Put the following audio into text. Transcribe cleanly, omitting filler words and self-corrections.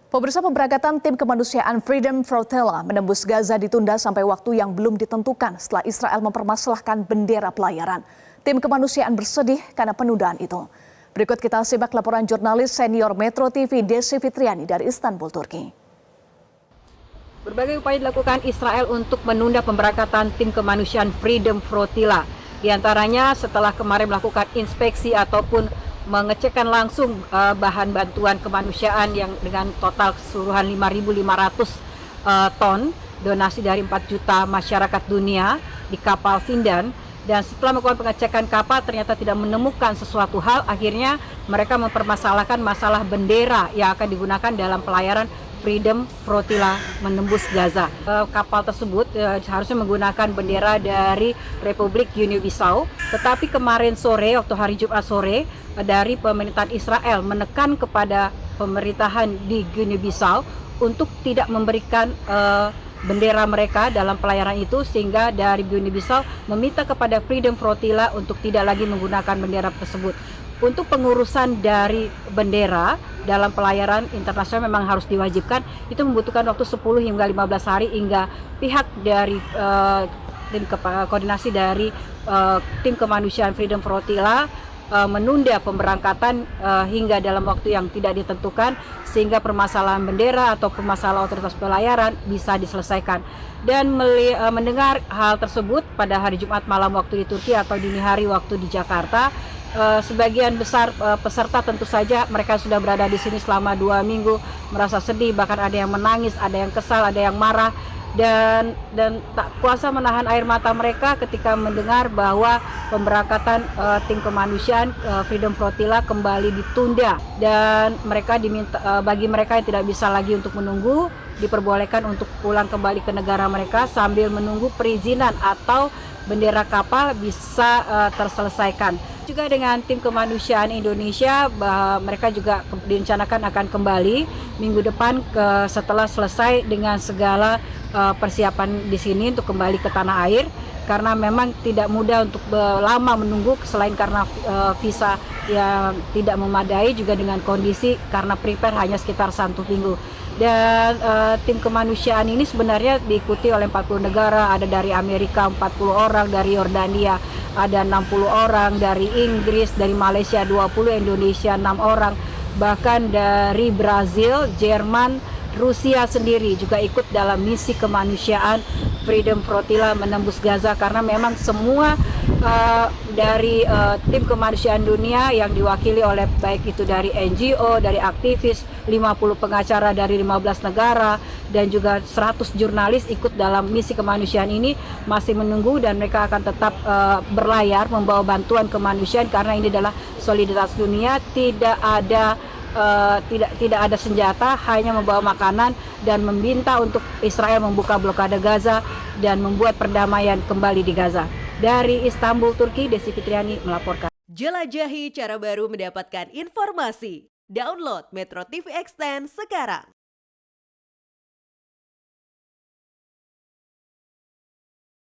Pemirsa, pemberangkatan tim kemanusiaan Freedom Flotilla menembus Gaza ditunda sampai waktu yang belum ditentukan setelah Israel mempermasalahkan bendera pelayaran. Tim kemanusiaan bersedih karena penundaan itu. Berikut kita simak laporan jurnalis senior Metro TV Desi Fitriani dari Istanbul, Turki. Berbagai upaya dilakukan Israel untuk menunda pemberangkatan tim kemanusiaan Freedom Flotilla. Di antaranya setelah kemarin melakukan inspeksi ataupun mengecekkan langsung bahan bantuan kemanusiaan yang dengan total keseluruhan 5.500 ton donasi dari 4 juta masyarakat dunia di kapal Findan. Dan setelah melakukan pengecekan kapal ternyata tidak menemukan sesuatu hal, akhirnya mereka mempermasalahkan masalah bendera yang akan digunakan dalam pelayaran Freedom Flotilla menembus Gaza. Kapal tersebut harusnya menggunakan bendera dari Republik Guinea-Bissau, tetapi kemarin sore, waktu hari Jumat sore, dari pemerintahan Israel menekan kepada pemerintahan di Guinea-Bissau untuk tidak memberikan bendera mereka dalam pelayaran itu, sehingga dari Guinea-Bissau meminta kepada Freedom Flotilla untuk tidak lagi menggunakan bendera tersebut. Untuk pengurusan dari bendera dalam pelayaran internasional memang harus diwajibkan, itu membutuhkan waktu 10 hingga 15 hari hingga pihak dari tim koordinasi dari tim kemanusiaan Freedom Flotilla menunda pemberangkatan hingga dalam waktu yang tidak ditentukan, sehingga permasalahan bendera atau permasalahan otoritas pelayaran bisa diselesaikan. Dan mendengar hal tersebut pada hari Jumat malam waktu di Turki atau dini hari waktu di Jakarta, sebagian besar peserta tentu saja mereka sudah berada di sini selama 2 minggu, merasa sedih, bahkan ada yang menangis, ada yang kesal, ada yang marah, dan tak kuasa menahan air mata mereka ketika mendengar bahwa pemberangkatan tim kemanusiaan Freedom Flotilla kembali ditunda, dan mereka diminta, bagi mereka yang tidak bisa lagi untuk menunggu, diperbolehkan untuk pulang kembali ke negara mereka sambil menunggu perizinan atau bendera kapal bisa terselesaikan. Juga dengan tim kemanusiaan Indonesia, mereka juga direncanakan akan kembali minggu depan setelah selesai dengan segala persiapan di sini untuk kembali ke tanah air, karena memang tidak mudah untuk lama menunggu, selain karena visa yang tidak memadai, juga dengan kondisi karena prepare hanya sekitar 1 minggu. Dan tim kemanusiaan ini sebenarnya diikuti oleh 40 negara, ada dari Amerika 40 orang, dari Yordania ada 60 orang, dari Inggris, dari Malaysia 20, Indonesia 6 orang, bahkan dari Brazil, Jerman, Rusia sendiri juga ikut dalam misi kemanusiaan Freedom Flotilla menembus Gaza, karena memang semua dari tim kemanusiaan dunia yang diwakili oleh baik itu dari NGO, dari aktivis, 50 pengacara dari 15 negara, dan juga 100 jurnalis ikut dalam misi kemanusiaan ini, masih menunggu, dan mereka akan tetap berlayar membawa bantuan kemanusiaan, karena ini adalah solidaritas dunia, tidak ada senjata, hanya membawa makanan dan meminta untuk Israel membuka blokade Gaza dan membuat perdamaian kembali di Gaza. Dari Istanbul, Turki, Desi Fitriani melaporkan. Jelajahi cara baru mendapatkan informasi. Download Metro TV Extend sekarang.